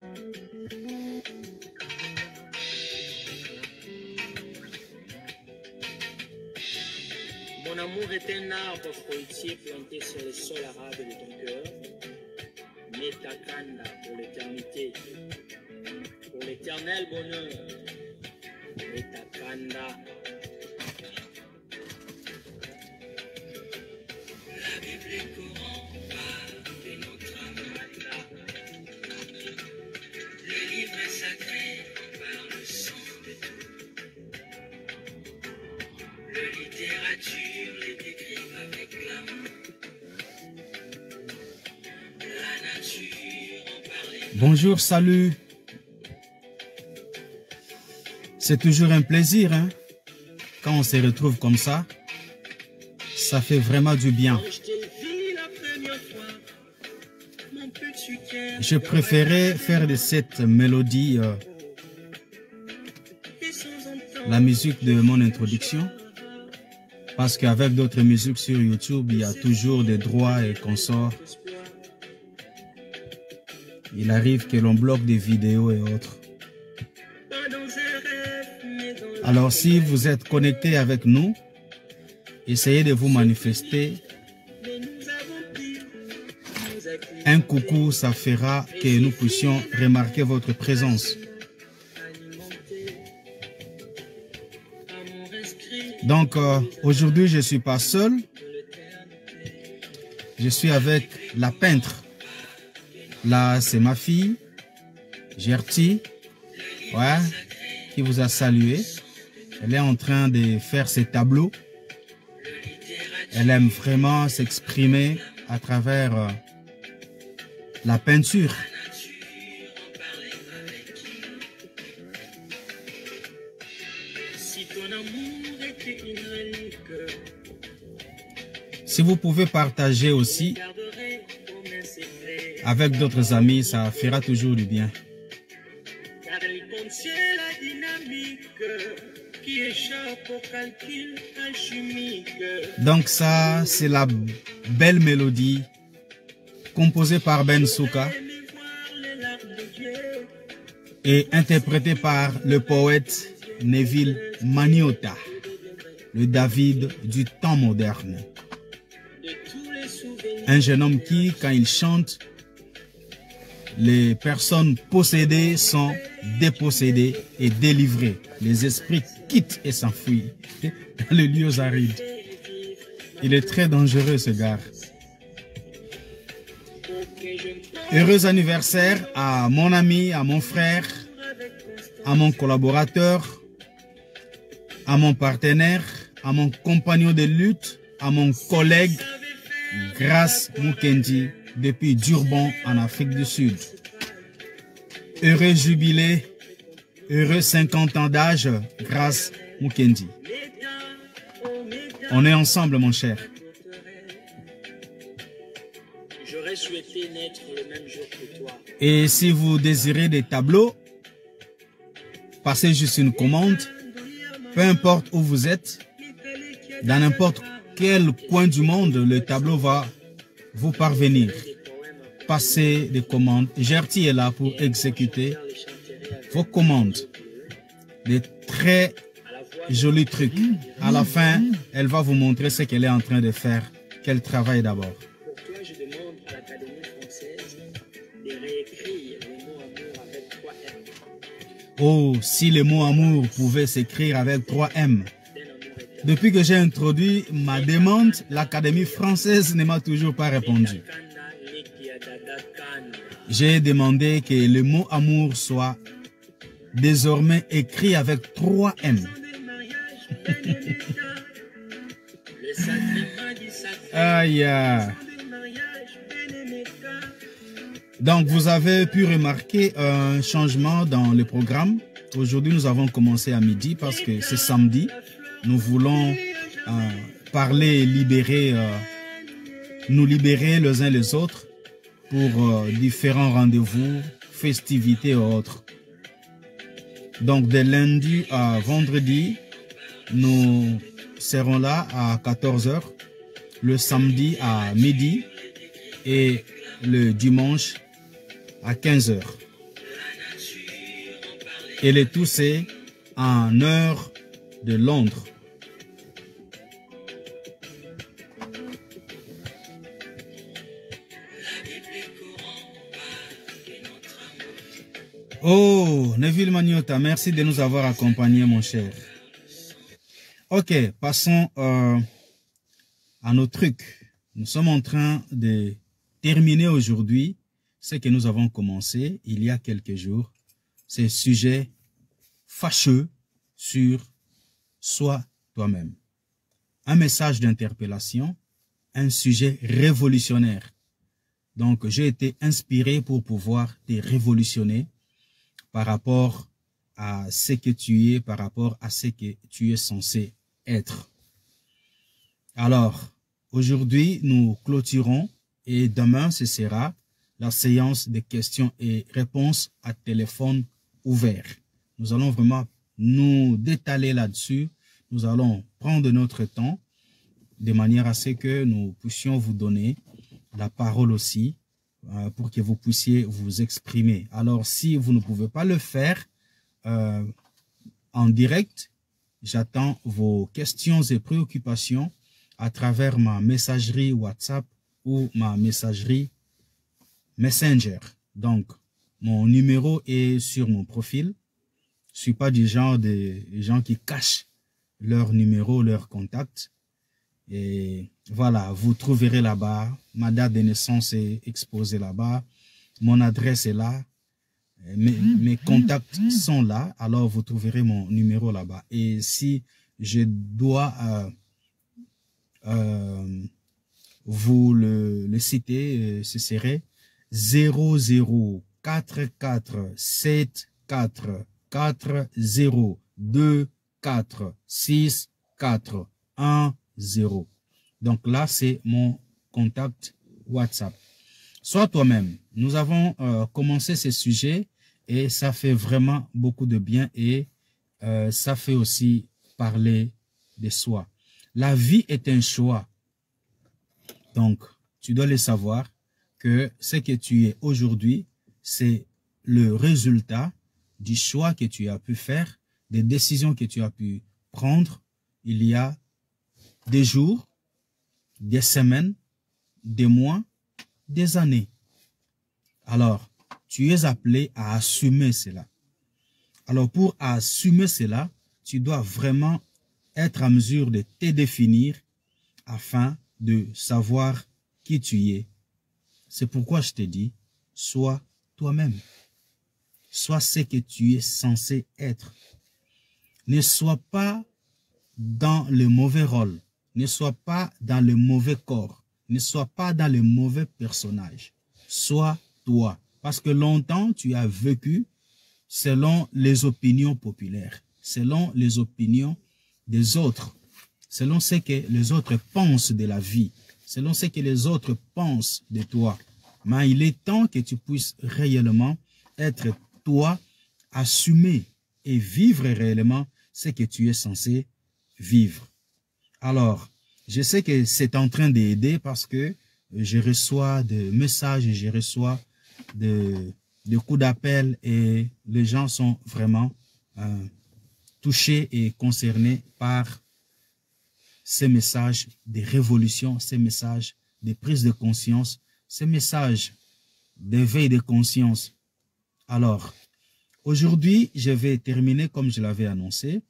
Mon amour est un arbre fruitier planté sur le sol arabe de ton cœur. Metakanda pour l'éternité, pour l'éternel bonheur. Metakanda. La Bible et Coran parlent de notre amour. Le livre sacré parle le sang de tout. Le littérature les décrit avec l'amour. La nature en parlait. Bonjour, salut. C'est toujours un plaisir, hein, quand on se retrouve comme ça. Ça fait vraiment du bien. Je préférais faire de cette mélodie la musique de mon introduction. Parce qu'avec d'autres musiques sur YouTube, il y a toujours des droits et consorts. Il arrive que l'on bloque des vidéos et autres. Alors si vous êtes connecté avec nous, essayez de vous manifester. Un coucou, ça fera que nous puissions remarquer votre présence. Donc aujourd'hui, je ne suis pas seul. Je suis avec la peintre. Là, c'est ma fille, Gertie, ouais, qui vous a salué. Elle est en train de faire ses tableaux. Elle aime vraiment s'exprimer à travers la peinture. Si vous pouvez partager aussi avec d'autres amis, ça fera toujours du bien. Donc ça, c'est la belle mélodie composée par Ben Souka et interprétée par le poète Neville Maniota, le David du temps moderne. Un jeune homme qui, quand il chante, les personnes possédées sont dépossédées et délivrées. Les esprits quittent et s'enfuient dans les lieux arides. Il est très dangereux, ce gars. Heureux anniversaire à mon ami, à mon frère, à mon collaborateur, à mon partenaire, à mon compagnon de lutte, à mon collègue Grace Mukendi depuis Durban en Afrique du Sud. Heureux jubilé, heureux 50 ans d'âge, Grace Mukendi. On est ensemble, mon cher. J'aurais souhaité naître le même jour que toi. Et si vous désirez des tableaux, passez juste une commande. Peu importe où vous êtes, dans n'importe quel coin du monde, le tableau va vous parvenir. Passez des commandes. Gertie est là pour exécuter vos commandes. Des très jolis trucs. À la fin, elle va vous montrer ce qu'elle est en train de faire. Qu'elle travaille d'abord. Pour toi, je demande à l'Académie française de réécrire le mot amour avec 3 M. Oh, si le mot amour pouvait s'écrire avec 3 M. Depuis que j'ai introduit ma demande, l'Académie française ne m'a toujours pas répondu. J'ai demandé que le mot amour soit désormais écrit avec 3 M. Aïe. Donc, vous avez pu remarquer un changement dans le programme. Aujourd'hui, nous avons commencé à midi parce que c'est samedi. Nous voulons parler et libérer, nous libérer les uns les autres pour différents rendez-vous, festivités et autres. Donc, de lundi à vendredi, nous serons là à 14 h, le samedi à midi et le dimanche à 15 h. Et le tout, c'est en heure de Londres. Oh, Neville Magnota, merci de nous avoir accompagnés, mon cher. Ok, passons à nos trucs. Nous sommes en train de terminer aujourd'hui ce que nous avons commencé il y a quelques jours. C'est sujet fâcheux sur Sois toi-même. Un message d'interpellation, un sujet révolutionnaire. Donc, j'ai été inspiré pour pouvoir te révolutionner par rapport à ce que tu es, par rapport à ce que tu es censé être. Alors, aujourd'hui, nous clôturons et demain, ce sera la séance de questions et réponses à téléphone ouvert. Nous allons vraiment nous détaler là-dessus. Nous allons prendre notre temps de manière à ce que nous puissions vous donner la parole aussi pour que vous puissiez vous exprimer. Alors, si vous ne pouvez pas le faire en direct, j'attends vos questions et préoccupations à travers ma messagerie WhatsApp ou ma messagerie Messenger. Donc, mon numéro est sur mon profil. Je ne suis pas du genre de gens qui cachent leur numéro, leur contact. Et voilà, vous trouverez là-bas. Ma date de naissance est exposée là-bas. Mon adresse est là. Mes contacts sont là. Alors, vous trouverez mon numéro là-bas. Et si je dois vous le citer, ce serait 00447424064110. Donc là, c'est mon contact WhatsApp. Sois toi-même. Nous avons commencé ce sujet et ça fait vraiment beaucoup de bien et ça fait aussi parler de soi. La vie est un choix. Donc, tu dois le savoir que ce que tu es aujourd'hui, c'est le résultat du choix que tu as pu faire, des décisions que tu as pu prendre il y a des jours, des semaines, des mois, des années. Alors, tu es appelé à assumer cela. Alors, pour assumer cela, tu dois vraiment être en mesure de te définir afin de savoir qui tu es. C'est pourquoi je te dis, sois toi-même. Sois ce que tu es censé être. Ne sois pas dans le mauvais rôle. Ne sois pas dans le mauvais corps. Ne sois pas dans le mauvais personnage. Sois toi. Parce que longtemps, tu as vécu selon les opinions populaires, selon les opinions des autres, selon ce que les autres pensent de la vie, selon ce que les autres pensent de toi. Mais il est temps que tu puisses réellement être toi, assumer et vivre réellement ce que tu es censé vivre. Alors, je sais que c'est en train d'aider parce que je reçois des messages, je reçois des coups d'appel et les gens sont vraiment touchés et concernés par ces messages de révolution, ces messages de prise de conscience, ces messages d'éveil de conscience. Alors, aujourd'hui, je vais terminer comme je l'avais annoncé.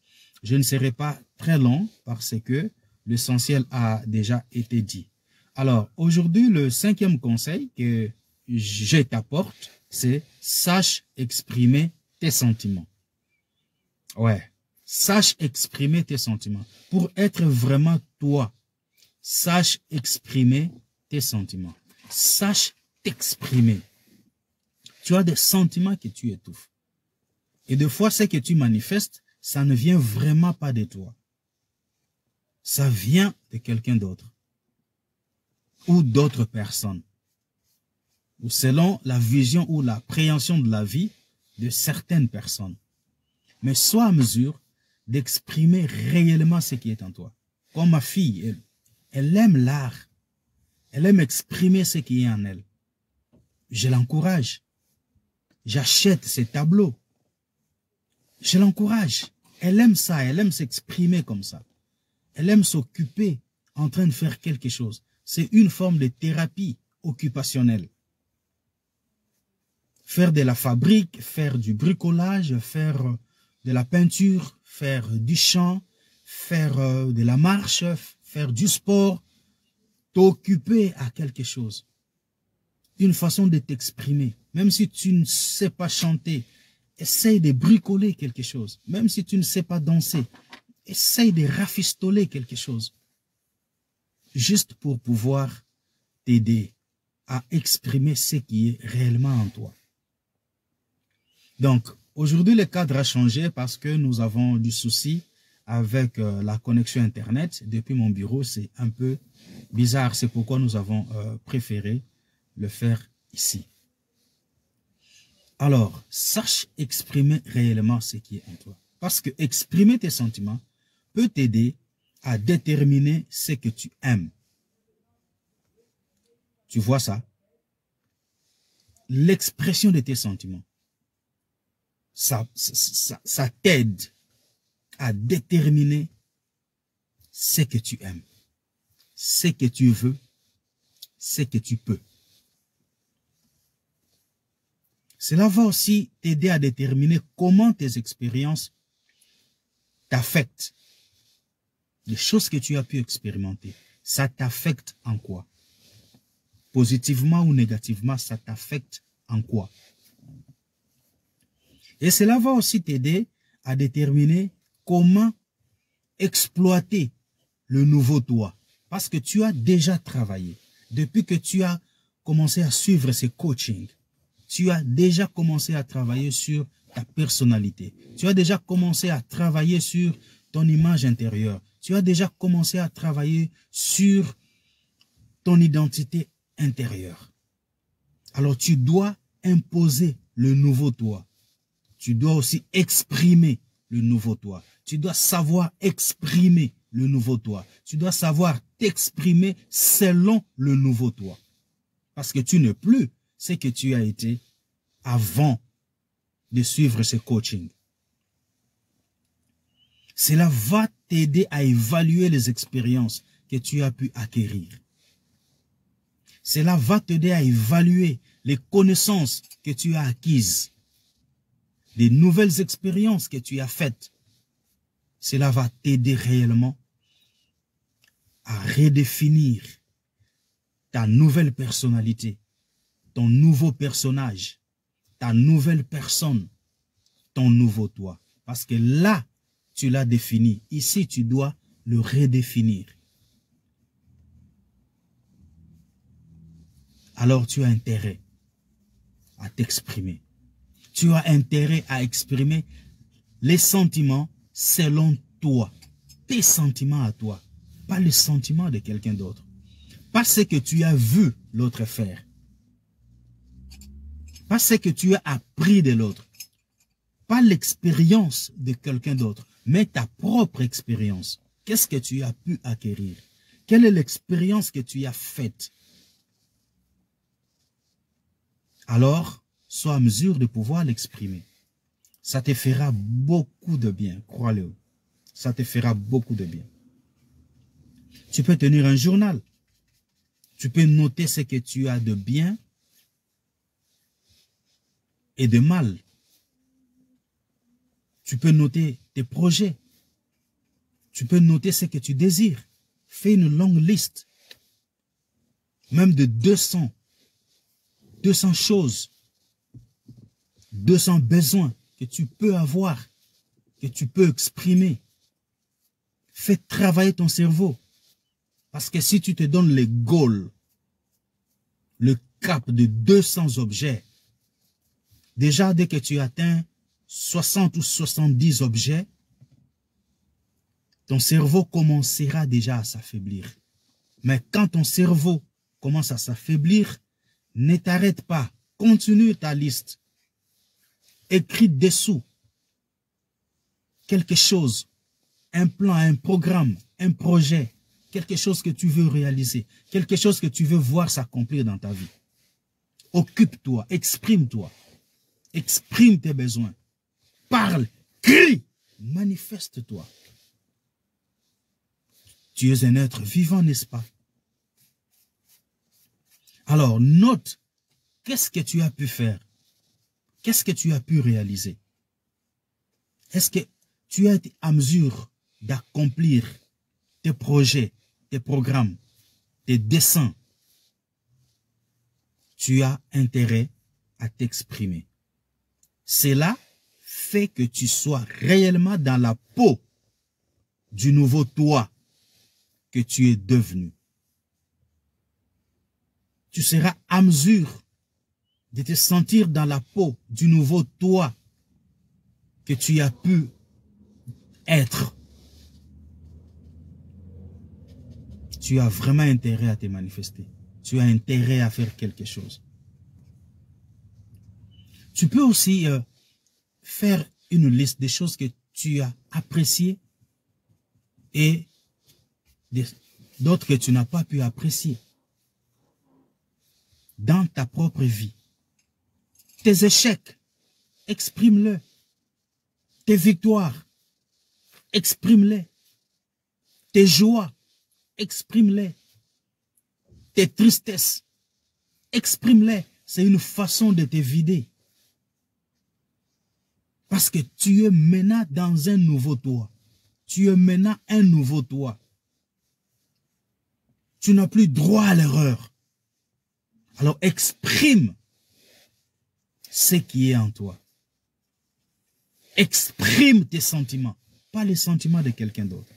Je ne serai pas très long parce que l'essentiel a déjà été dit. Alors, aujourd'hui, le 5e conseil que je t'apporte, c'est sache exprimer tes sentiments. Ouais. Sache exprimer tes sentiments. Pour être vraiment toi, sache exprimer tes sentiments. Sache t'exprimer. Tu as des sentiments que tu étouffes. Et des fois, ce que tu manifestes, ça ne vient vraiment pas de toi. Ça vient de quelqu'un d'autre. Ou d'autres personnes. Ou selon la vision ou la préhension de la vie de certaines personnes. Mais sois à mesure d'exprimer réellement ce qui est en toi. Comme ma fille, elle aime l'art. Elle aime exprimer ce qui est en elle. Je l'encourage. J'achète ses tableaux. Je l'encourage. Elle aime ça, elle aime s'exprimer comme ça. Elle aime s'occuper en train de faire quelque chose. C'est une forme de thérapie occupationnelle. Faire de la fabrique, faire du bricolage, faire de la peinture, faire du chant, faire de la marche, faire du sport, t'occuper à quelque chose. Une façon de t'exprimer. Même si tu ne sais pas chanter, essaye de bricoler quelque chose. Même si tu ne sais pas danser, essaye de rafistoler quelque chose. Juste pour pouvoir t'aider à exprimer ce qui est réellement en toi. Donc, aujourd'hui, le cadre a changé parce que nous avons du souci avec la connexion Internet. Depuis mon bureau, c'est un peu bizarre. C'est pourquoi nous avons préféré le faire ici. Alors, sache exprimer réellement ce qui est en toi. Parce que exprimer tes sentiments peut t'aider à déterminer ce que tu aimes. Tu vois ça? L'expression de tes sentiments, ça t'aide à déterminer ce que tu aimes, ce que tu veux, ce que tu peux. Cela va aussi t'aider à déterminer comment tes expériences t'affectent. Les choses que tu as pu expérimenter, ça t'affecte en quoi? Positivement ou négativement, ça t'affecte en quoi? Et cela va aussi t'aider à déterminer comment exploiter le nouveau toi. Parce que tu as déjà travaillé. Depuis que tu as commencé à suivre ces coachings, tu as déjà commencé à travailler sur ta personnalité. Tu as déjà commencé à travailler sur ton image intérieure. Tu as déjà commencé à travailler sur ton identité intérieure. Alors tu dois imposer le nouveau toi. Tu dois aussi exprimer le nouveau toi. Tu dois savoir exprimer le nouveau toi. Tu dois savoir t'exprimer selon le nouveau toi. Parce que tu n'es plus ce que tu as été avant de suivre ce coaching. Cela va t'aider à évaluer les expériences que tu as pu acquérir. Cela va t'aider à évaluer les connaissances que tu as acquises, les nouvelles expériences que tu as faites. Cela va t'aider réellement à redéfinir ta nouvelle personnalité, ton nouveau personnage, ta nouvelle personne, ton nouveau toi. Parce que là, tu l'as défini. Ici, tu dois le redéfinir. Alors, tu as intérêt à t'exprimer. Tu as intérêt à exprimer les sentiments selon toi. Tes sentiments à toi. Pas les sentiments de quelqu'un d'autre. Pas ce que tu as vu l'autre faire. Pas ce que tu as appris de l'autre. Pas l'expérience de quelqu'un d'autre, mais ta propre expérience. Qu'est-ce que tu as pu acquérir? Quelle est l'expérience que tu as faite? Alors, sois à mesure de pouvoir l'exprimer. Ça te fera beaucoup de bien, crois-le. Ça te fera beaucoup de bien. Tu peux tenir un journal. Tu peux noter ce que tu as de bien et de mal. Tu peux noter tes projets. Tu peux noter ce que tu désires. Fais une longue liste. Même de 200 choses. 200 besoins que tu peux avoir, que tu peux exprimer. Fais travailler ton cerveau. Parce que si tu te donnes les goals, le cap de 200 objets, déjà dès que tu atteins 60 ou 70 objets, ton cerveau commencera déjà à s'affaiblir. Mais quand ton cerveau commence à s'affaiblir, ne t'arrête pas. Continue ta liste. Écris dessous quelque chose, un plan, un programme, un projet, quelque chose que tu veux réaliser, quelque chose que tu veux voir s'accomplir dans ta vie. Occupe-toi, exprime-toi, exprime tes besoins, parle, crie, manifeste-toi. Tu es un être vivant, n'est-ce pas? Alors, note, qu'est-ce que tu as pu faire? Qu'est-ce que tu as pu réaliser? Est-ce que tu as été à mesure d'accomplir tes projets, tes programmes, tes dessins? Tu as intérêt à t'exprimer. Cela fait que tu sois réellement dans la peau du nouveau toi que tu es devenu. Tu seras à mesure de te sentir dans la peau du nouveau toi que tu as pu être. Tu as vraiment intérêt à te manifester. Tu as intérêt à faire quelque chose. Tu peux aussi faire une liste des choses que tu as appréciées et d'autres que tu n'as pas pu apprécier dans ta propre vie. Tes échecs, exprime-le. Tes victoires, exprime-les. Tes joies, exprime-les. Tes tristesses, exprime-les. C'est une façon de te vider. Parce que tu es maintenant dans un nouveau toi. Tu es maintenant un nouveau toi. Tu n'as plus droit à l'erreur. Alors exprime ce qui est en toi. Exprime tes sentiments, pas les sentiments de quelqu'un d'autre.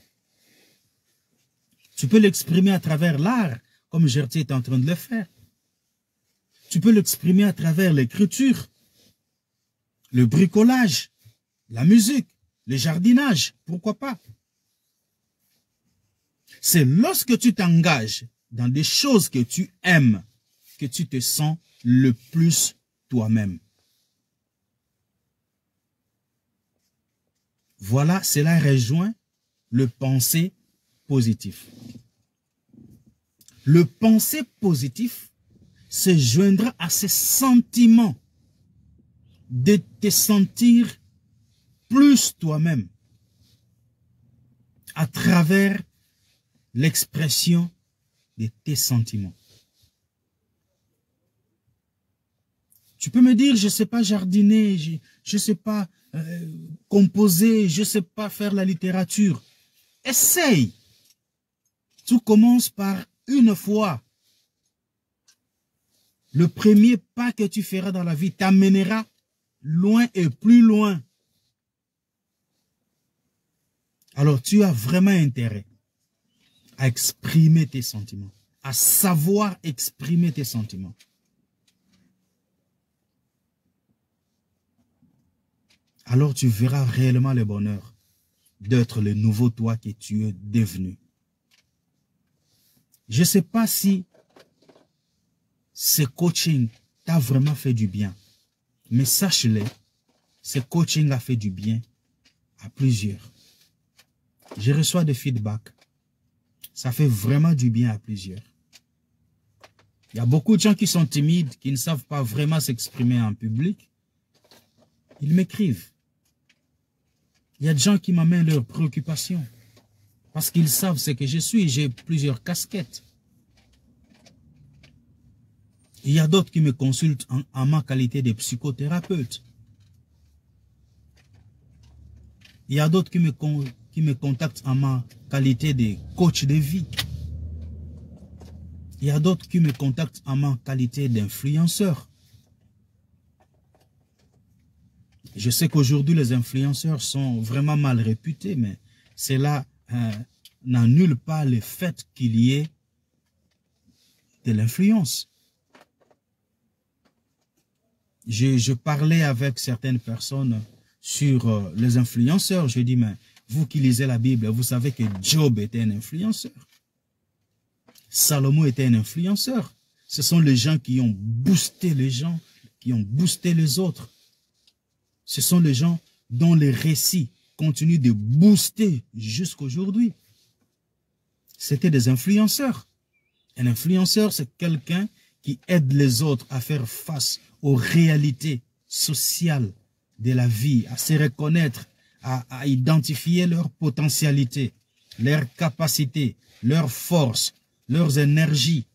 Tu peux l'exprimer à travers l'art, comme Gertie est en train de le faire. Tu peux l'exprimer à travers l'écriture, le bricolage, la musique, le jardinage, pourquoi pas. C'est lorsque tu t'engages dans des choses que tu aimes que tu te sens le plus toi-même. Voilà, cela rejoint le penser positif. Le penser positif se joindra à ce sentiment de te sentir plus toi-même à travers l'expression de tes sentiments. Tu peux me dire, je ne sais pas jardiner, je ne sais pas composer, je ne sais pas faire la littérature. Essaye. Tout commence par une fois. Le premier pas que tu feras dans la vie t'amènera loin et plus loin. Alors tu as vraiment intérêt à exprimer tes sentiments, à savoir exprimer tes sentiments. Alors tu verras réellement le bonheur d'être le nouveau toi que tu es devenu. Je ne sais pas si ce coaching t'a vraiment fait du bien, mais sache-le, ce coaching a fait du bien à plusieurs. Je reçois des feedbacks. Ça fait vraiment du bien à plusieurs. Il y a beaucoup de gens qui sont timides, qui ne savent pas vraiment s'exprimer en public. Ils m'écrivent. Il y a des gens qui m'amènent leurs préoccupations parce qu'ils savent ce que je suis. J'ai plusieurs casquettes. Il y a d'autres qui me consultent en ma qualité de psychothérapeute. Il y a d'autres qui me contactent en ma qualité de coach de vie. Il y a d'autres qui me contactent en ma qualité d'influenceur. Je sais qu'aujourd'hui, les influenceurs sont vraiment mal réputés, mais cela n'annule pas le fait qu'il y ait de l'influence. Je parlais avec certaines personnes sur les influenceurs. Je dis, mais vous qui lisez la Bible, vous savez que Job était un influenceur. Salomon était un influenceur. Ce sont les gens qui ont boosté les gens, qui ont boosté les autres. Ce sont les gens dont les récits continuent de booster jusqu'aujourd'hui. C'était des influenceurs. Un influenceur, c'est quelqu'un qui aide les autres à faire face aux réalités sociales de la vie, à se reconnaître, à identifier leurs potentialités, leurs capacités, leurs forces, leurs énergies,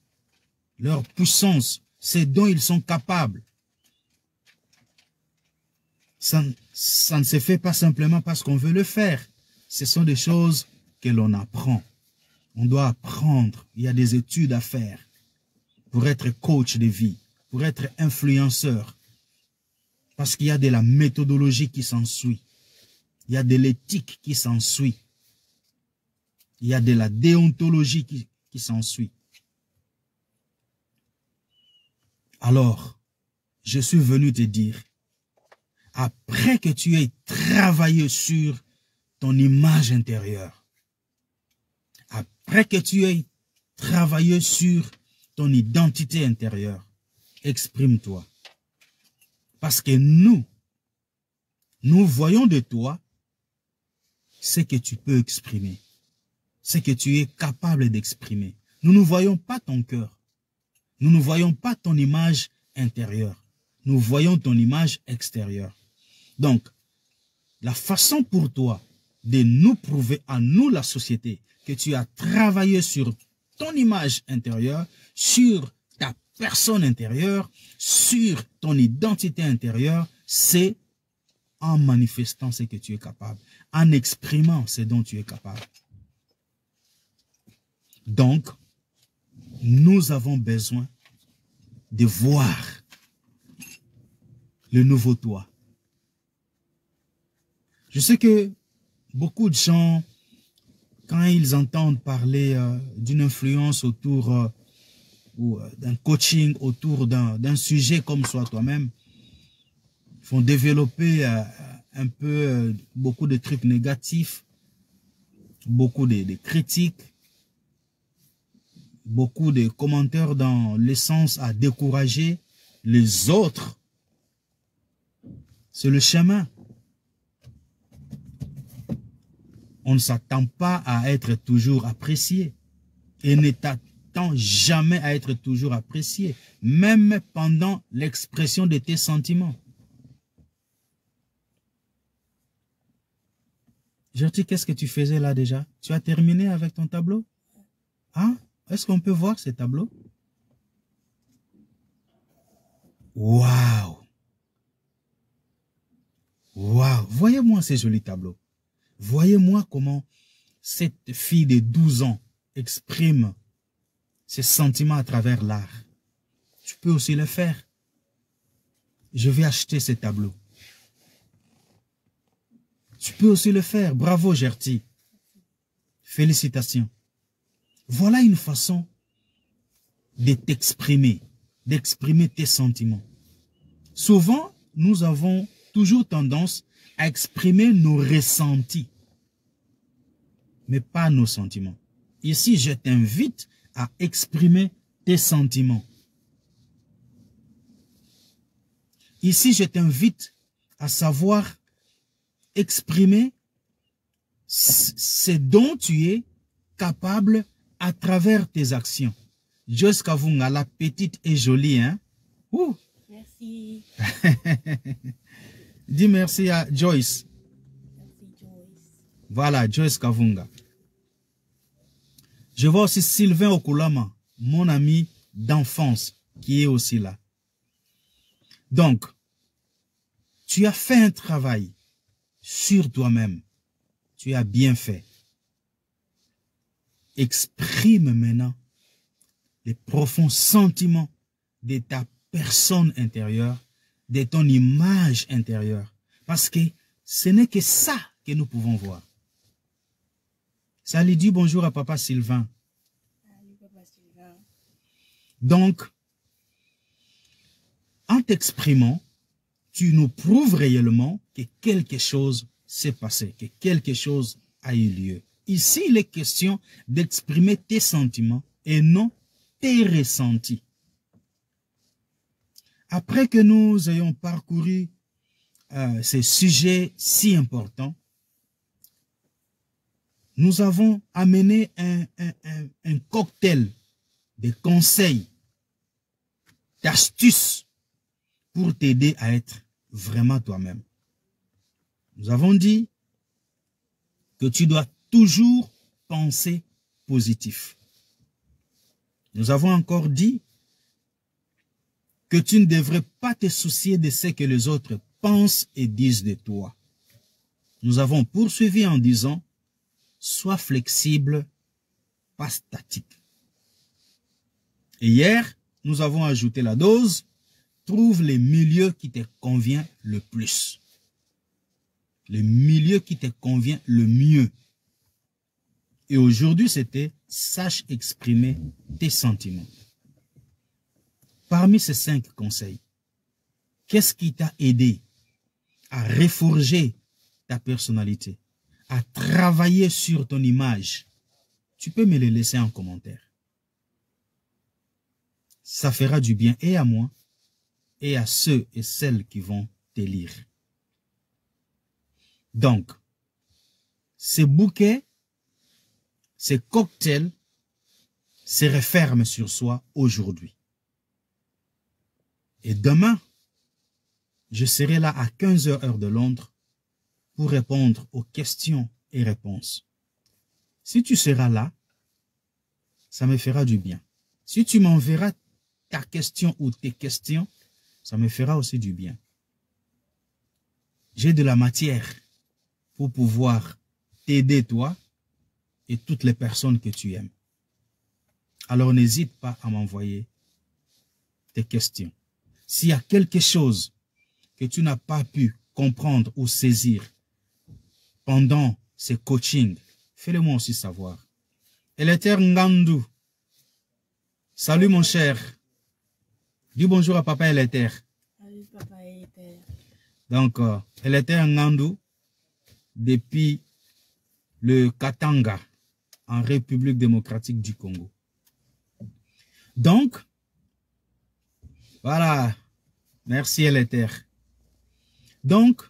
leur puissance, ce dont ils sont capables. Ça ne se fait pas simplement parce qu'on veut le faire. Ce sont des choses que l'on apprend. On doit apprendre. Il y a des études à faire pour être coach de vie, pour être influenceur. Parce qu'il y a de la méthodologie qui s'ensuit. Il y a de l'éthique qui s'ensuit. Il y a de la déontologie qui s'ensuit. Alors, je suis venu te dire, après que tu aies travaillé sur ton image intérieure, après que tu aies travaillé sur ton identité intérieure, exprime-toi. Parce que nous voyons de toi ce que tu peux exprimer, ce que tu es capable d'exprimer. Nous ne voyons pas ton cœur. Nous ne voyons pas ton image intérieure. Nous voyons ton image extérieure. Donc, la façon pour toi de nous prouver à nous, la société, que tu as travaillé sur ton image intérieure, sur ta personne intérieure, sur ton identité intérieure, c'est en manifestant ce que tu es capable, en exprimant ce dont tu es capable. Donc, nous avons besoin de voir le nouveau toi. Je sais que beaucoup de gens, quand ils entendent parler d'une influence autour ou d'un coaching autour d'un sujet comme soit toi-même, font développer un peu beaucoup de trucs négatifs, beaucoup de critiques, beaucoup de commentaires dans le sens à décourager les autres. C'est le chemin. On ne s'attend pas à être toujours apprécié et ne t'attend jamais à être toujours apprécié, même pendant l'expression de tes sentiments. Gertie, qu'est-ce que tu faisais là déjà? Tu as terminé avec ton tableau? Hein? Est-ce qu'on peut voir ces tableaux? Waouh! Waouh! Voyez-moi ces jolis tableaux. Voyez-moi comment cette fille de 12 ans exprime ses sentiments à travers l'art. Tu peux aussi le faire. Je vais acheter ces tableaux. Tu peux aussi le faire. Bravo, Gertie. Félicitations. Voilà une façon de t'exprimer, d'exprimer tes sentiments. Souvent, nous avons toujours tendance à exprimer nos ressentis, mais pas nos sentiments. Ici, je t'invite à exprimer tes sentiments. Ici, je t'invite à savoir exprimer ce dont tu es capable à travers tes actions. Joyce Kavunga, la petite et jolie, hein? Ouh. Merci. Dis merci à Joyce. Merci, Joyce. Voilà, Joyce Kavunga. Je vois aussi Sylvain Okulama, mon ami d'enfance, qui est aussi là. Donc, tu as fait un travail sur toi-même. Tu as bien fait. Exprime maintenant les profonds sentiments de ta personne intérieure, de ton image intérieure. Parce que ce n'est que ça que nous pouvons voir. Salut, dis bonjour à papa Sylvain. Salut, papa Sylvain. Donc, en t'exprimant, tu nous prouves réellement que quelque chose s'est passé, que quelque chose a eu lieu. Ici, il est question d'exprimer tes sentiments et non tes ressentis. Après que nous ayons parcouru ces sujets si importants, nous avons amené un cocktail de conseils, d'astuces pour t'aider à être vraiment toi-même. Nous avons dit que tu dois toujours penser positif. Nous avons encore dit que tu ne devrais pas te soucier de ce que les autres pensent et disent de toi. Nous avons poursuivi en disant, sois flexible, pas statique. Et hier, nous avons ajouté la dose, trouve les milieux qui te convient le plus. Le milieu qui te convient le mieux. Et aujourd'hui, c'était, sache exprimer tes sentiments. Parmi ces 5 conseils, qu'est-ce qui t'a aidé à reforger ta personnalité, à travailler sur ton image? Tu peux me le laisser en commentaire. Ça fera du bien et à moi et à ceux et celles qui vont te lire. Donc, ces bouquets, ces cocktails se referment sur soi aujourd'hui. Et demain, je serai là à 15 h heure de Londres pour répondre aux questions et réponses. Si tu seras là, ça me fera du bien. Si tu m'enverras ta question ou tes questions, ça me fera aussi du bien. J'ai de la matière pour pouvoir t'aider toi et toutes les personnes que tu aimes. Alors n'hésite pas à m'envoyer tes questions. S'il y a quelque chose que tu n'as pas pu comprendre ou saisir pendant ces coachings, fais-le moi aussi savoir. Eleter Ngandou, salut mon cher. Dis bonjour à papa Eleter. Salut papa Eleter. Donc, Eleter Ngandou, depuis le Katanga, en République démocratique du Congo. Donc, voilà. Merci Eleter. Donc,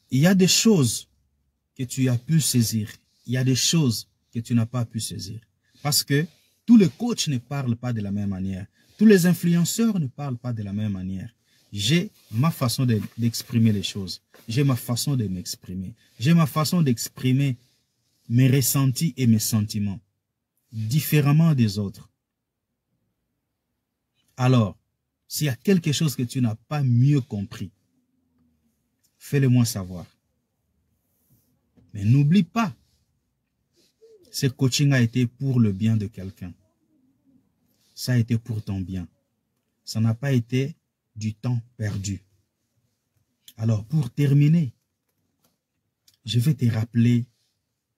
il y a des choses que tu as pu saisir. Il y a des choses que tu n'as pas pu saisir. Parce que tous les coachs ne parlent pas de la même manière. Tous les influenceurs ne parlent pas de la même manière. J'ai ma façon d'exprimer les choses. J'ai ma façon de m'exprimer. J'ai ma façon d'exprimer mes ressentis et mes sentiments. Différemment des autres. Alors, s'il y a quelque chose que tu n'as pas mieux compris, fais-le moi savoir. Mais n'oublie pas, ce coaching a été pour le bien de quelqu'un. Ça a été pour ton bien. Ça n'a pas été du temps perdu. Alors, pour terminer, je vais te rappeler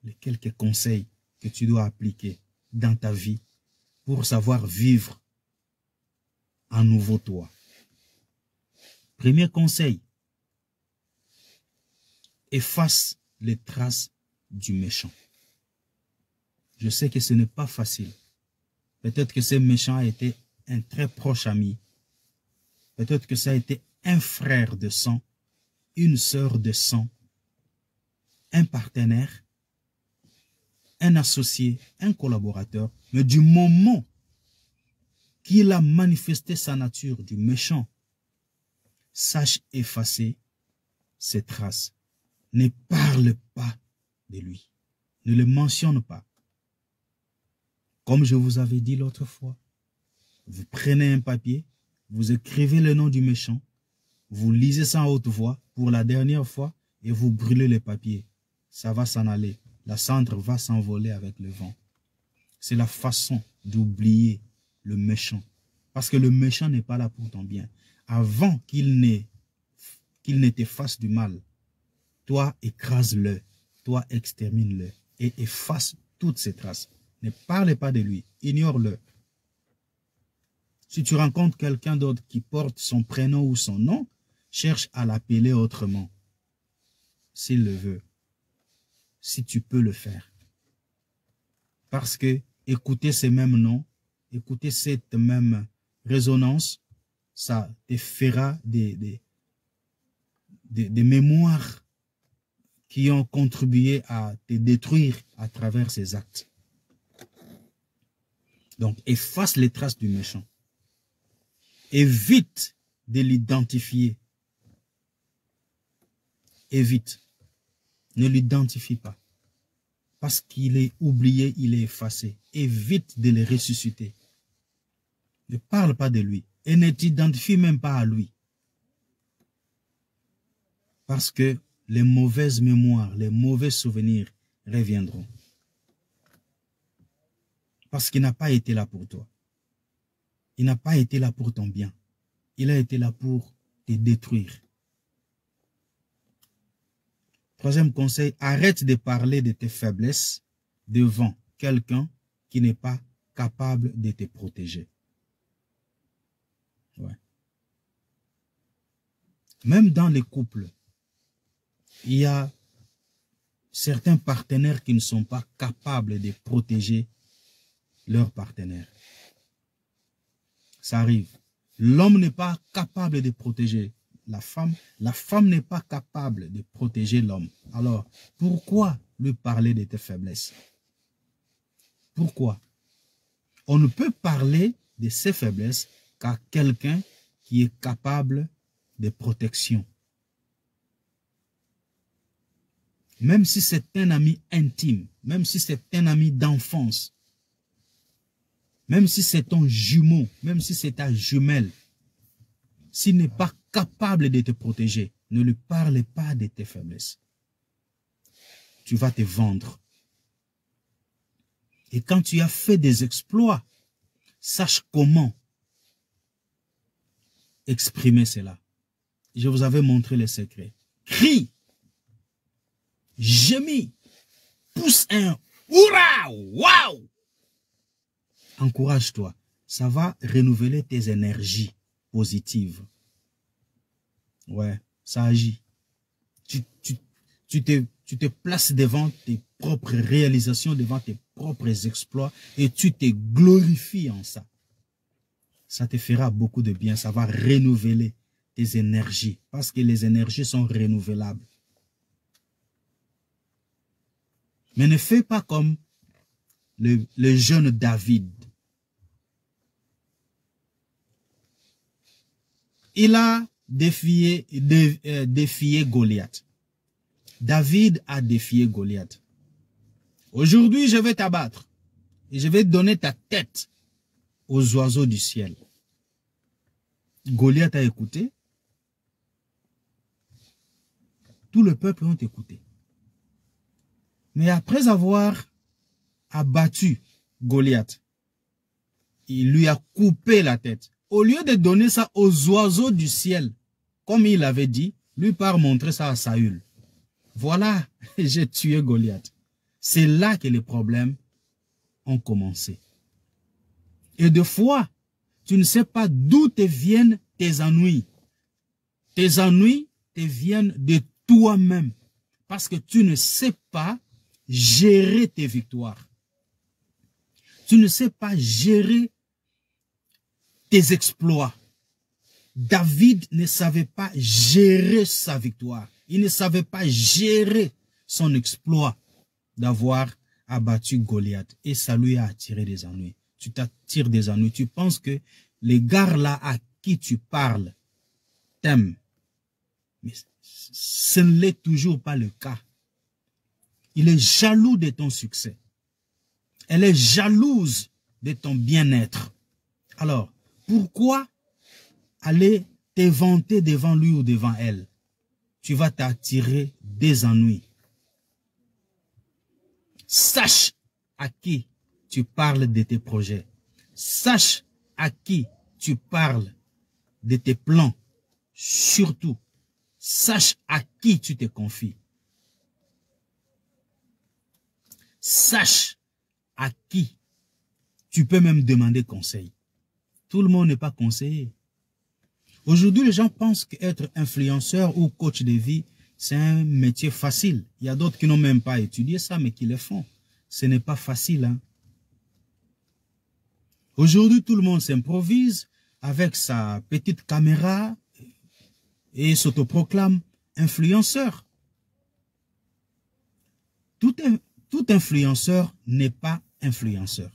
les quelques conseils que tu dois appliquer dans ta vie pour savoir vivre un nouveau toi. Premier conseil, efface les traces du méchant. Je sais que ce n'est pas facile. Peut-être que ce méchant a été un très proche ami. Peut-être que ça a été un frère de sang, une sœur de sang, un partenaire, un associé, un collaborateur. Mais du moment qu'il a manifesté sa nature du méchant, sache effacer ses traces. Ne parle pas de lui. Ne le mentionne pas. Comme je vous avais dit l'autre fois, vous prenez un papier, vous écrivez le nom du méchant, vous lisez ça en haute voix pour la dernière fois et vous brûlez le papier. Ça va s'en aller. La cendre va s'envoler avec le vent. C'est la façon d'oublier le méchant. Parce que le méchant n'est pas là pour ton bien. Avant qu'il ne te fasse du mal, toi écrase-le, toi extermine-le et efface toutes ses traces. Ne parle pas de lui, ignore-le. Si tu rencontres quelqu'un d'autre qui porte son prénom ou son nom, cherche à l'appeler autrement, s'il le veut, si tu peux le faire. Parce que écouter ces mêmes noms, écouter cette même résonance, ça te fera des mémoires qui ont contribué à te détruire à travers ces actes. Donc, efface les traces du méchant. Évite de l'identifier. Évite. Ne l'identifie pas. Parce qu'il est oublié, il est effacé. Évite de le ressusciter. Ne parle pas de lui. Et ne t'identifie même pas à lui. Parce que les mauvaises mémoires, les mauvais souvenirs reviendront. Parce qu'il n'a pas été là pour toi. Il n'a pas été là pour ton bien. Il a été là pour te détruire. Troisième conseil, arrête de parler de tes faiblesses devant quelqu'un qui n'est pas capable de te protéger. Ouais. Même dans les couples, il y a certains partenaires qui ne sont pas capables de protéger leur partenaire. Ça arrive. L'homme n'est pas capable de protéger la femme n'est pas capable de protéger l'homme. Alors, pourquoi lui parler de tes faiblesses? Pourquoi? On ne peut parler de ses faiblesses qu'à quelqu'un qui est capable de protection. Même si c'est un ami intime, même si c'est un ami d'enfance, même si c'est ton jumeau, même si c'est ta jumelle, s'il n'est pas capable de te protéger, ne lui parle pas de tes faiblesses. Tu vas te vendre. Et quand tu as fait des exploits, sache comment exprimer cela. Je vous avais montré les secrets. Crie, gémis, pousse un hurrah, waouh! Encourage-toi. Ça va renouveler tes énergies positives. Ouais, ça agit. Tu te places devant tes propres réalisations, devant tes propres exploits et tu te glorifies en ça. Ça te fera beaucoup de bien. Ça va renouveler tes énergies parce que les énergies sont renouvelables. Mais ne fais pas comme le jeune David. Il a défié Goliath. David a défié Goliath. Aujourd'hui, je vais t'abattre et je vais donner ta tête aux oiseaux du ciel. Goliath a écouté. Tout le peuple ont écouté. Mais après avoir abattu Goliath, il lui a coupé la tête. Au lieu de donner ça aux oiseaux du ciel, comme il avait dit, lui part montrer ça à Saül. Voilà, j'ai tué Goliath. C'est là que les problèmes ont commencé. Et des fois, tu ne sais pas d'où te viennent tes ennuis. Tes ennuis te viennent de toi-même. Parce que tu ne sais pas gérer tes victoires. Tu ne sais pas gérer tes exploits. David ne savait pas gérer sa victoire. Il ne savait pas gérer son exploit d'avoir abattu Goliath. Et ça lui a attiré des ennuis. Tu t'attires des ennuis. Tu penses que les gars là à qui tu parles t'aiment. Mais ce ne l'est toujours pas le cas. Il est jaloux de ton succès. Elle est jalouse de ton bien-être. Alors, pourquoi aller te vanter devant lui ou devant elle? Tu vas t'attirer des ennuis. Sache à qui tu parles de tes projets. Sache à qui tu parles de tes plans. Surtout, sache à qui tu te confies. Sache à qui tu peux même demander conseil. Tout le monde n'est pas conseillé. Aujourd'hui, les gens pensent qu'être influenceur ou coach de vie, c'est un métier facile. Il y a d'autres qui n'ont même pas étudié ça, mais qui le font. Ce n'est pas facile. Hein? Aujourd'hui, tout le monde s'improvise avec sa petite caméra et s'autoproclame influenceur. Tout influenceur n'est pas influenceur.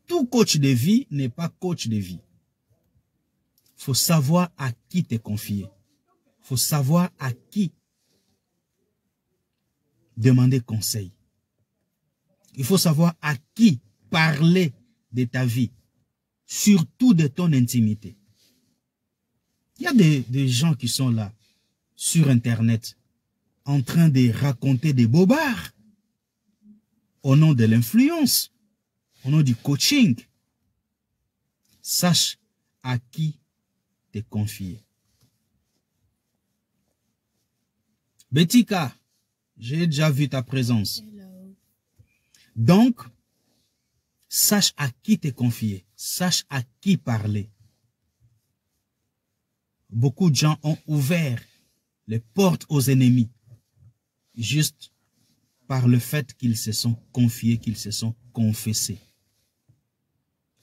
Tout coach de vie n'est pas coach de vie. Il faut savoir à qui te confier. Il faut savoir à qui demander conseil. Il faut savoir à qui parler de ta vie, surtout de ton intimité. Il y a des gens qui sont là, sur Internet, en train de raconter des bobards, au nom de l'influence, au nom du coaching. Sache à qui te confier. Betika, j'ai déjà vu ta présence. Hello. Donc, sache à qui te confier, sache à qui parler. Beaucoup de gens ont ouvert les portes aux ennemis, juste par le fait qu'ils se sont confiés, qu'ils se sont confessés.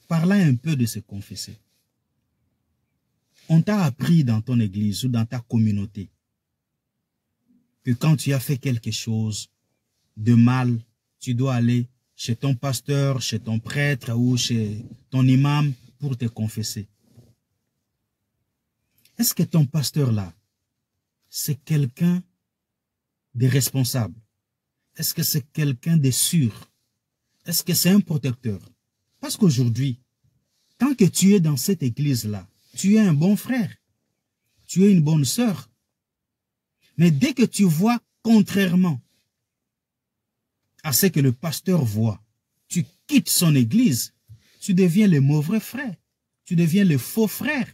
Parlons un peu de se confesser. On t'a appris dans ton église ou dans ta communauté que quand tu as fait quelque chose de mal, tu dois aller chez ton pasteur, chez ton prêtre ou chez ton imam pour te confesser. Est-ce que ton pasteur là, c'est quelqu'un de responsable? Est-ce que c'est quelqu'un de sûr? Est-ce que c'est un protecteur? Parce qu'aujourd'hui, tant que tu es dans cette église-là, tu es un bon frère, tu es une bonne sœur. Mais dès que tu vois contrairement à ce que le pasteur voit, tu quittes son église, tu deviens le mauvais frère, tu deviens le faux frère,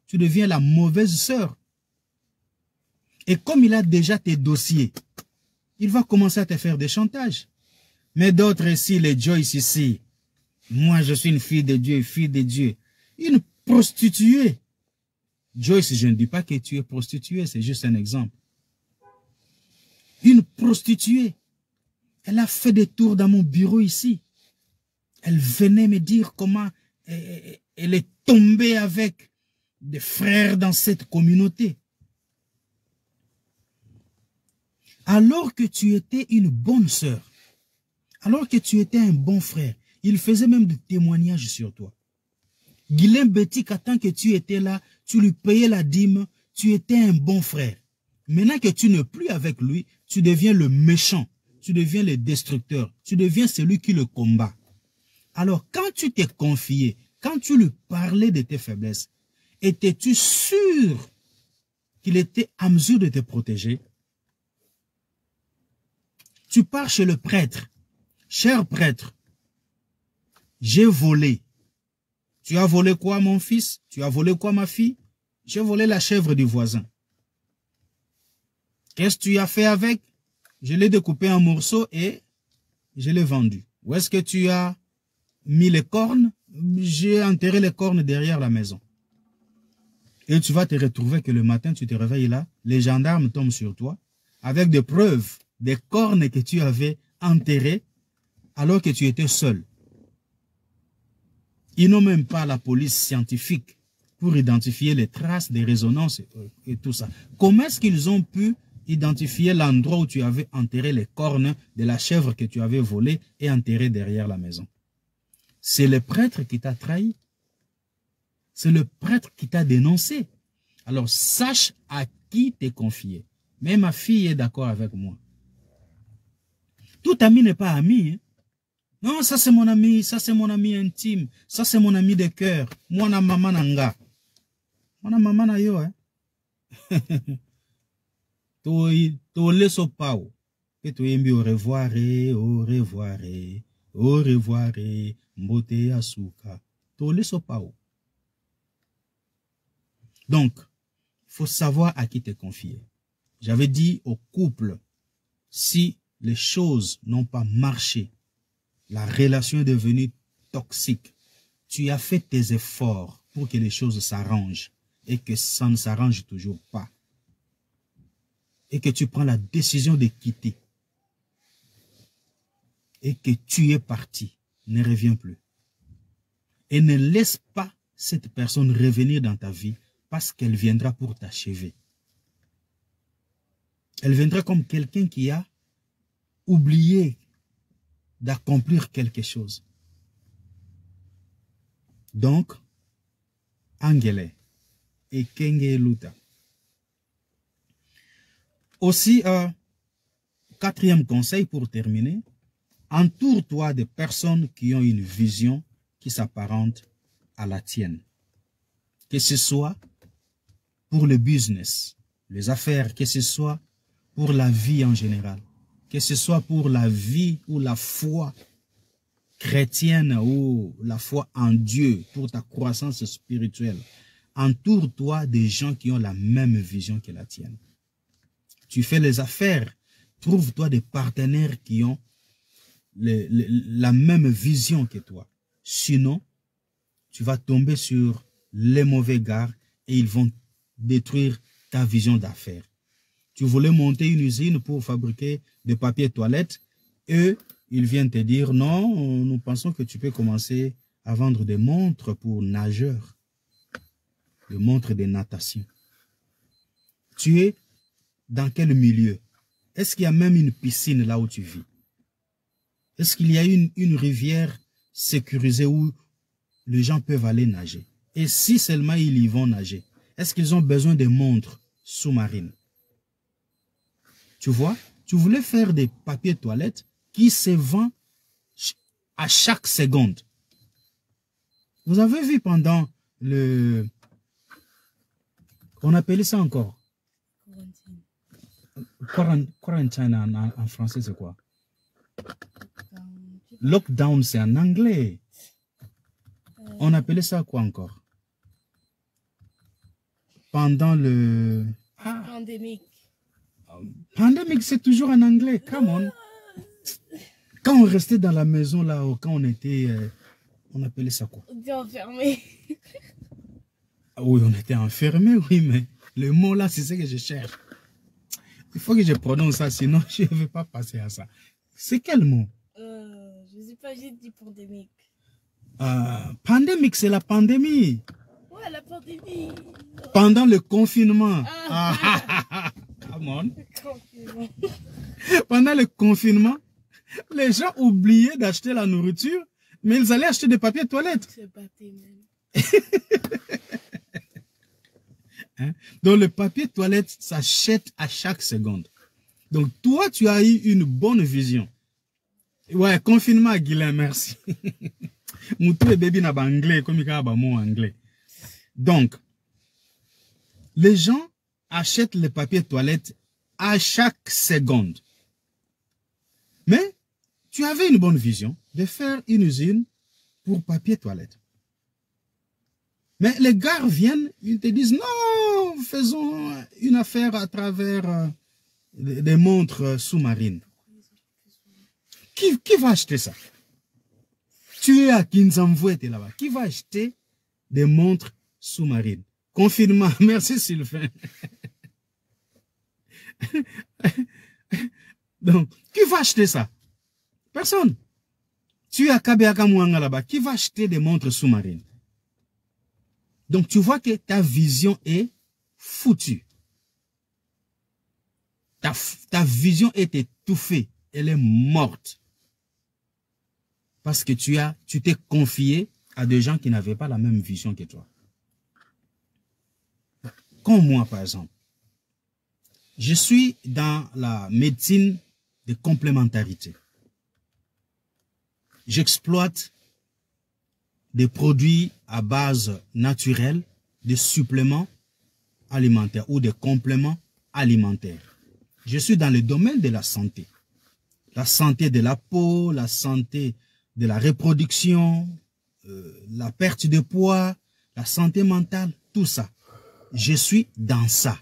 tu deviens la mauvaise sœur. Et comme il a déjà tes dossiers, il va commencer à te faire des chantages. Mais d'autres ici, les Joyce ici, moi je suis une fille de Dieu, une prostituée. Joyce, je ne dis pas que tu es prostituée, c'est juste un exemple. Une prostituée, elle a fait des tours dans mon bureau ici. Elle venait me dire comment elle est tombée avec des frères dans cette communauté. Alors que tu étais une bonne sœur, alors que tu étais un bon frère, il faisait même des témoignages sur toi. Guilhem Betika, tant que tu étais là, tu lui payais la dîme, tu étais un bon frère. Maintenant que tu n'es plus avec lui, tu deviens le méchant, tu deviens le destructeur, tu deviens celui qui le combat. Alors quand tu t'es confié, quand tu lui parlais de tes faiblesses, étais-tu sûr qu'il était à mesure de te protéger? Tu pars chez le prêtre. Cher prêtre, j'ai volé. Tu as volé quoi, mon fils? Tu as volé quoi, ma fille? J'ai volé la chèvre du voisin. Qu'est-ce que tu as fait avec? Je l'ai découpé en morceaux et je l'ai vendu. Où est-ce que tu as mis les cornes? J'ai enterré les cornes derrière la maison. Et tu vas te retrouver que le matin, tu te réveilles là, les gendarmes tombent sur toi avec des preuves, des cornes que tu avais enterrées alors que tu étais seul. Ils n'ont même pas la police scientifique pour identifier les traces des résonances et tout ça. Comment est-ce qu'ils ont pu identifier l'endroit où tu avais enterré les cornes de la chèvre que tu avais volée et enterrée derrière la maison? C'est le prêtre qui t'a trahi. C'est le prêtre qui t'a dénoncé. Alors sache à qui t'es confié. Mais ma fille est d'accord avec moi. Tout ami n'est pas ami. Hein? Non, ça c'est mon ami intime. Ça c'est mon ami de cœur. Moi na maman nanga. Moi na maman na yo. Hein? To leso pao. Que tu aimes au revoir, au revoir, au revoir, mbote asuka. To leso pao. Donc, il faut savoir à qui te confier. J'avais dit au couple, si les choses n'ont pas marché, la relation est devenue toxique, tu as fait tes efforts pour que les choses s'arrangent et que ça ne s'arrange toujours pas. Et que tu prends la décision de quitter. Et que tu es parti, ne reviens plus. Et ne laisse pas cette personne revenir dans ta vie parce qu'elle viendra pour t'achever. Elle viendra comme quelqu'un qui a oublié d'accomplir quelque chose. Donc, Angele et Kenge Luta. Aussi, quatrième conseil pour terminer, entoure-toi de personnes qui ont une vision qui s'apparente à la tienne. Que ce soit pour le business, les affaires, que ce soit pour la vie en général, que ce soit pour la vie ou la foi chrétienne ou la foi en Dieu, pour ta croissance spirituelle. Entoure-toi des gens qui ont la même vision que la tienne. Tu fais les affaires, trouve-toi des partenaires qui ont la même vision que toi. Sinon, tu vas tomber sur les mauvais gars et ils vont détruire ta vision d'affaires. Tu voulais monter une usine pour fabriquer des papiers toilettes. Eux, ils viennent te dire, non, nous pensons que tu peux commencer à vendre des montres pour nageurs. Des montres de natation. Tu es dans quel milieu? Est-ce qu'il y a même une piscine là où tu vis? Est-ce qu'il y a une rivière sécurisée où les gens peuvent aller nager? Et si seulement ils y vont nager, est-ce qu'ils ont besoin de montres sous-marines? Tu vois, tu voulais faire des papiers toilettes qui se vendent à chaque seconde. Vous avez vu pendant le... On appelait ça encore? Quarantine en français, c'est quoi? Lockdown, c'est en anglais. On appelait ça quoi encore? Pendant le... Pandémique. Pandémique, c'est toujours en anglais. Come on. Quand on restait dans la maison, là, quand on était... on appelait ça quoi? On était enfermé. Oui, on était enfermé, oui, mais le mot là, c'est ce que je cherche. Il faut que je prononce ça, sinon je ne vais pas passer à ça. C'est quel mot? Je ne sais pas, j'ai dit pandémique. Pandémique, c'est la pandémie. Ouais, la pandémie. Pendant le confinement. Come on. Confinement. Pendant le confinement, les gens oubliaient d'acheter la nourriture, mais ils allaient acheter des papiers toilettes. Se battaient même. Hein? Donc le papier toilette s'achète à chaque seconde. Donc toi, tu as eu une bonne vision. Ouais, confinement, Guilain, merci. Moutou et bébé n'a pas anglais, comme il y a un mot anglais. Donc, les gens achètent les papiers toilettes à chaque seconde. Mais tu avais une bonne vision de faire une usine pour papier toilette. Mais les gars viennent, ils te disent, non, faisons une affaire à travers des montres sous-marines. Qui va acheter ça? Tu es à Kinzamvoué, tu es là-bas. Qui va acheter des montres sous-marines? Confinement, merci Sylvain. Donc, qui va acheter ça? Personne. Tu es à Kabeaka Mouanga là-bas. Qui va acheter des montres sous-marines? Donc, tu vois que ta vision est foutue. Ta vision est étouffée. Elle est morte. Parce que tu t'es confié à des gens qui n'avaient pas la même vision que toi. Comme moi, par exemple. Je suis dans la médecine de complémentarité. J'exploite des produits à base naturelle, des suppléments alimentaires ou des compléments alimentaires. Je suis dans le domaine de la santé. La santé de la peau, la santé de la reproduction, la perte de poids, la santé mentale, tout ça. Je suis dans ça.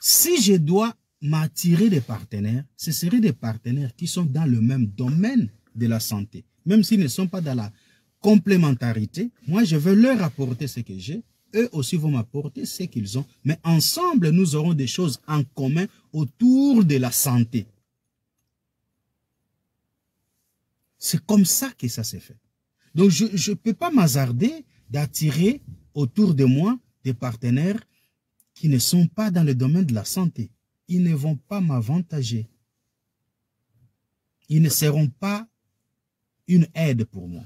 Si je dois m'attirer des partenaires, ce seraient des partenaires qui sont dans le même domaine de la santé. Même s'ils ne sont pas dans la complémentarité, moi je veux leur apporter ce que j'ai, eux aussi vont m'apporter ce qu'ils ont, mais ensemble nous aurons des choses en commun autour de la santé. C'est comme ça que ça s'est fait. Donc je ne peux pas m'hasarder d'attirer autour de moi des partenaires qui ne sont pas dans le domaine de la santé. Ils ne vont pas m'avantager. Ils ne seront pas une aide pour moi.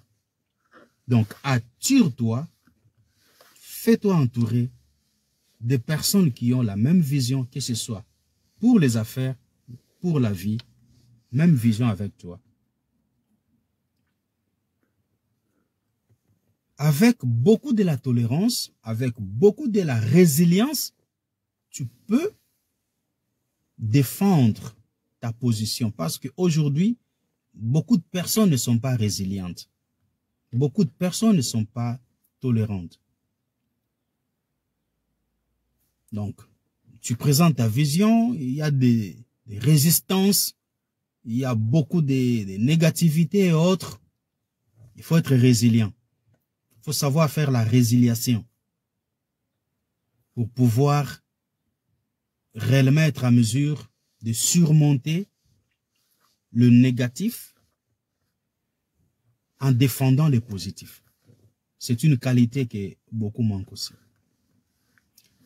Donc, attire-toi, fais-toi entourer de personnes qui ont la même vision, que ce soit pour les affaires pour la vie, même vision avec toi. Avec beaucoup de la tolérance, avec beaucoup de la résilience, tu peux défendre ta position. Parce qu'aujourd'hui, beaucoup de personnes ne sont pas résilientes. Beaucoup de personnes ne sont pas tolérantes. Donc, tu présentes ta vision, il y a des résistances, il y a beaucoup de négativités et autres. Il faut être résilient. Il faut savoir faire la résiliation pour pouvoir réellement être à mesure de surmonter le négatif en défendant le positif. C'est une qualité que beaucoup manquent aussi.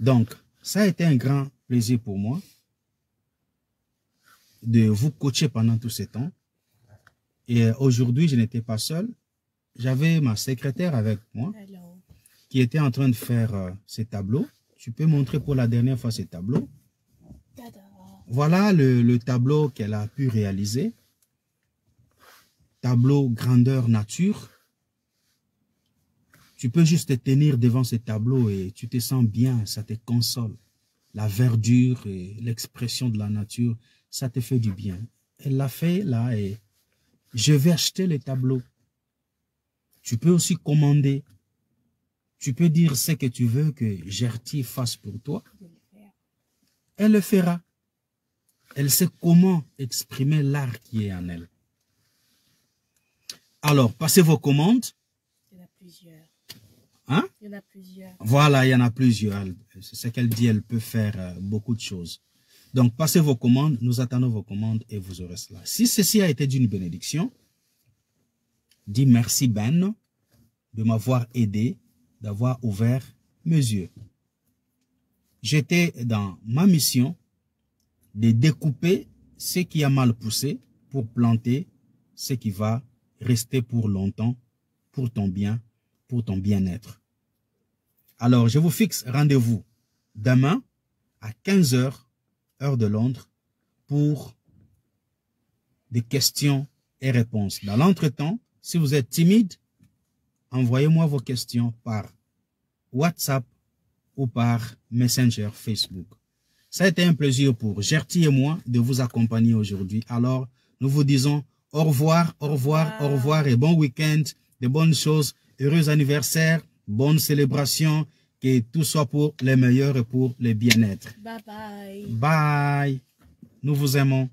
Donc, ça a été un grand plaisir pour moi de vous coacher pendant tout ce temps. Et aujourd'hui, je n'étais pas seul. J'avais ma secrétaire avec moi qui était en train de faire ces tableaux. Tu peux montrer pour la dernière fois ces tableaux. Voilà le tableau qu'elle a pu réaliser. Tableau grandeur nature. Tu peux juste te tenir devant ce tableau et tu te sens bien, ça te console. La verdure et l'expression de la nature, ça te fait du bien. Elle l'a fait là et je vais acheter les tableaux. Tu peux aussi commander. Tu peux dire ce que tu veux que Gertie fasse pour toi. Elle le fera. Elle sait comment exprimer l'art qui est en elle. Alors, passez vos commandes. Il y en a plusieurs. Hein? Il y en a plusieurs. Voilà, il y en a plusieurs. C'est ce qu'elle dit, elle peut faire beaucoup de choses. Donc, passez vos commandes, nous attendons vos commandes et vous aurez cela. Si ceci a été d'une bénédiction, dis merci Ben de m'avoir aidé, d'avoir ouvert mes yeux. J'étais dans ma mission de découper ce qui a mal poussé pour planter ce qui va rester pour longtemps, pour ton bien, pour ton bien-être. Alors, je vous fixe rendez-vous demain à 15 h, heure de Londres, pour des questions et réponses. Dans l'entretemps, si vous êtes timide, envoyez-moi vos questions par WhatsApp ou par Messenger Facebook. Ça a été un plaisir pour Gertie et moi de vous accompagner aujourd'hui. Alors, nous vous disons au revoir, au revoir, au revoir et bon week-end, de bonnes choses, heureux anniversaire, bonne célébration, que tout soit pour les meilleurs et pour le bien-être. Bye bye. Bye. Nous vous aimons.